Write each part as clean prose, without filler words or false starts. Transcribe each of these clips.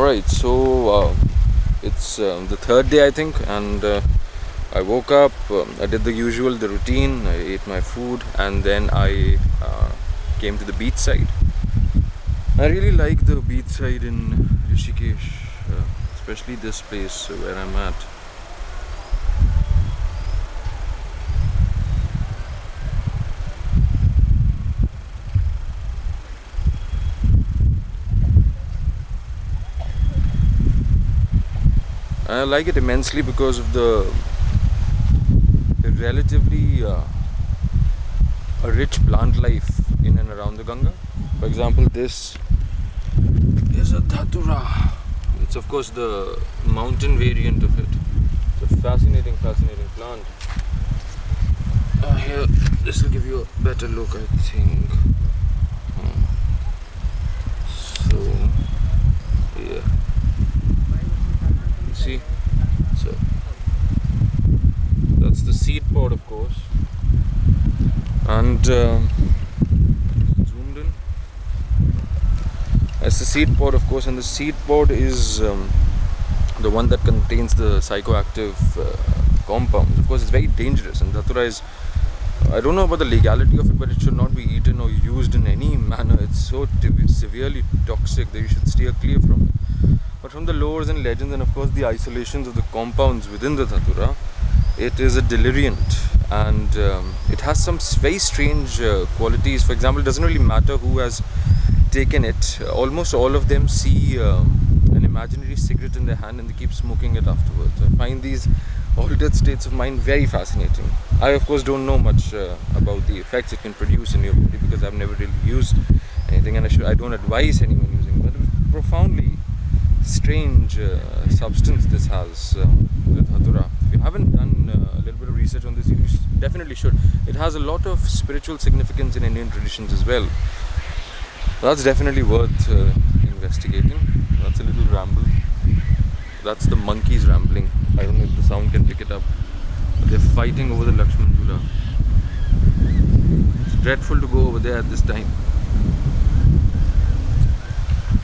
Alright, so it's the third day I think, and I woke up, I did the usual, the routine, I ate my food, and then I came to the beach side. I really like the beach side in Rishikesh, especially this place where I'm at. I like it immensely because of the relatively a rich plant life in and around the Ganga. For example, this is a dhatura. It's of course the mountain variant of it. It's a fascinating plant. Here, this will give you a better look, I think. So, yeah. See, so that's the seed pod, of course, and zoomed in. That's the seed pod, of course, and the seed pod is the one that contains the psychoactive compounds. Of course, it's very dangerous, and dhatura is, I don't know about the legality of it, but it should not be eaten or used in any manner. It's so severely toxic that you should steer clear from it. But from the lores and legends, and of course the isolations of the compounds within the dhatura, it is a deliriant, and it has some very strange qualities. For example, it doesn't really matter who has taken it. Almost all of them see an imaginary cigarette in their hand and they keep smoking it afterwards. I find these altered states of mind very fascinating. I of course don't know much about the effects it can produce in your body because I've never really used anything, and I don't advise anyone using it, but it's profoundly strange substance this has, the dhatura. If you haven't done a little bit of research on this, you definitely should. It has a lot of spiritual significance in Indian traditions as well. That's definitely worth investigating. That's a little ramble. That's the monkeys rambling. I don't know if the sound can pick it up, but they're fighting over the Lakshman Jhula. It's dreadful to go over there at this time.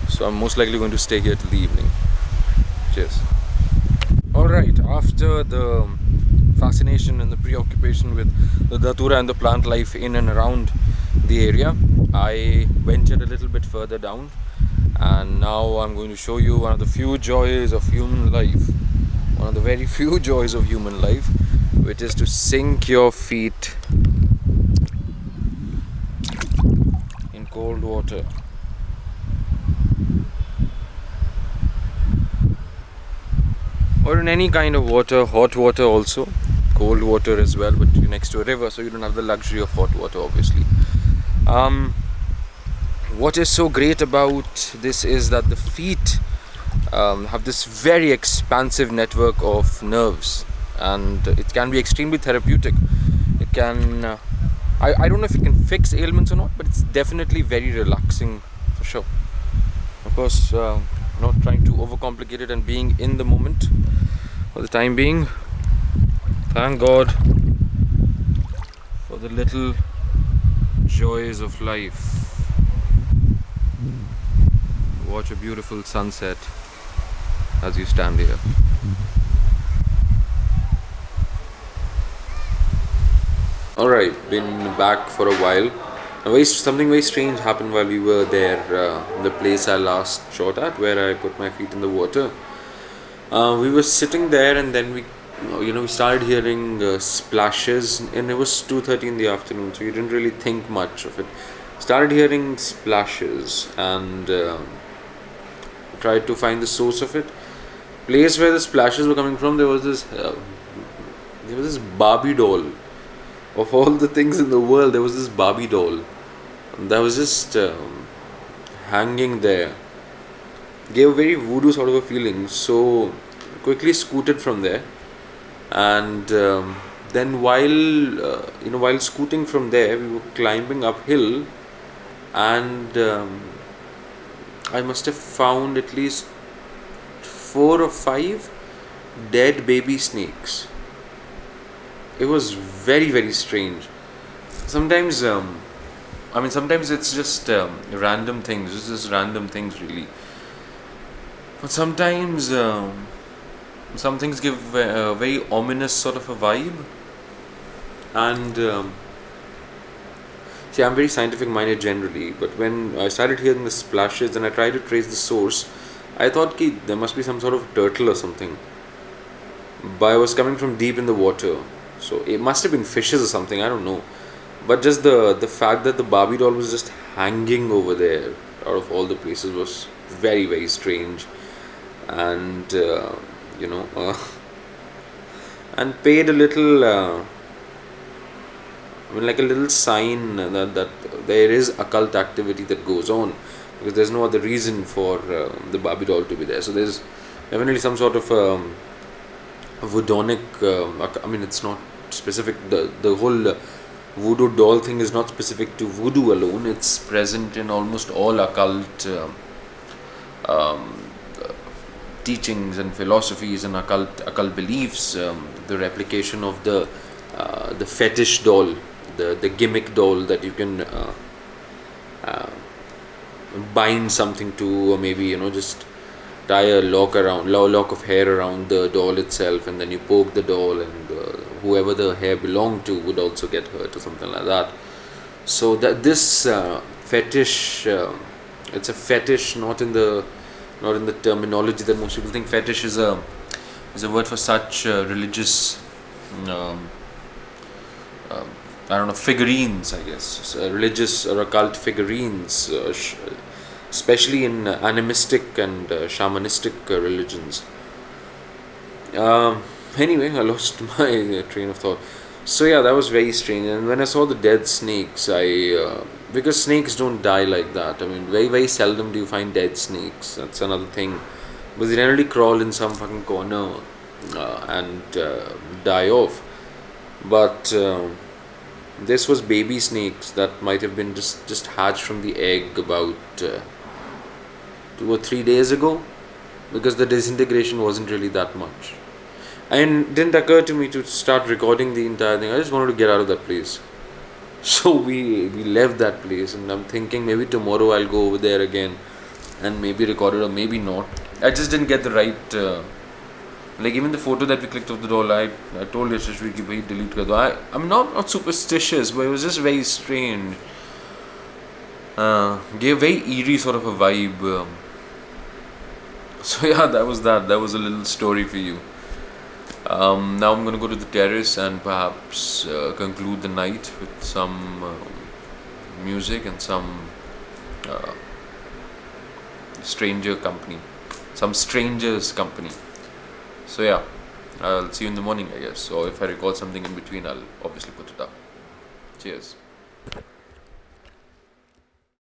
So I'm most likely going to stay here till the evening. Cheers. Alright, after the fascination and the preoccupation with the dhatura and the plant life in and around the area, I ventured a little bit further down, and now I'm going to show you one of the few joys of human life. One of the very few joys of human life, which is to sink your feet in cold water. Or in any kind of water, hot water also, cold water as well, but you're next to a river, so you don't have the luxury of hot water, obviously. What is so great about this is that the feet have this very expansive network of nerves, and it can be extremely therapeutic. It can, I don't know if it can fix ailments or not, but it's definitely very relaxing for sure. Of course, not trying to overcomplicate it and being in the moment for the time being. Thank God for the little joys of life. Watch a beautiful sunset as you stand here. Alright, been back for a while. Something very strange happened while we were there, the place I last shot at, where I put my feet in the water. We were sitting there, and then we started hearing splashes, and it was 2:30 in the afternoon, so you didn't really think much of it. Started hearing splashes and tried to find the source of it. Place where the splashes were coming from, there was this Barbie doll. Of all the things in the world, there was this Barbie doll that was just hanging there. Gave a very voodoo sort of a feeling. So quickly scooted from there, and then while scooting from there, we were climbing uphill, and I must have found at least 4 or 5 dead baby snakes. It was very, very strange. Sometimes it's just random things. It's just random things, really. But sometimes some things give a very ominous sort of a vibe. And see, I'm very scientific minded generally, but when I started hearing the splashes and I tried to trace the source, I thought ki, there must be some sort of turtle or something. But I was coming from deep in the water, so it must have been fishes or something, I don't know. But just the fact that the Barbie doll was just hanging over there out of all the places was very, very strange. And, you know, and paid a little. I mean, like a little sign that there is occult activity that goes on, because there's no other reason for the Barbie doll to be there. So there's definitely some sort of voodonic. I mean, it's not specific. The whole voodoo doll thing is not specific to voodoo alone. It's present in almost all occult um, teachings and philosophies and occult beliefs. The replication of the fetish doll, the gimmick doll that you can uh, bind something to, or maybe just tie a lock of hair around the doll itself, and then you poke the doll, and whoever the hair belonged to would also get hurt or something like that. So that this fetish, it's a fetish, not in the terminology that most people think. Fetish is a word for such religious um, um, I don't know, figurines, I guess. So, religious or occult figurines, especially in animistic and shamanistic religions. Anyway, I lost my train of thought. So yeah, that was very strange. And when I saw the dead snakes, because snakes don't die like that. I mean, very, very seldom do you find dead snakes. That's another thing. Because they generally crawl in some fucking corner and die off. But this was baby snakes that might have been just hatched from the egg about 2 or 3 days ago, because the disintegration wasn't really that much. And it didn't occur to me to start recording the entire thing. I just wanted to get out of that place. So we left that place, and I'm thinking maybe tomorrow I'll go over there again and maybe record it, or maybe not. I just didn't get the right. Like even the photo that we clicked of the doll, I told Yashashvi ki bhai delete kar do. I'm not superstitious, but it was just very strange. Gave very eerie sort of a vibe. So yeah, that was that. That was a little story for you. Now I'm gonna go to the terrace and perhaps conclude the night with some music and some uh, stranger company, some strangers company. So yeah, I'll see you in the morning, I guess. Or if I record something in between, I'll obviously put it up. Cheers.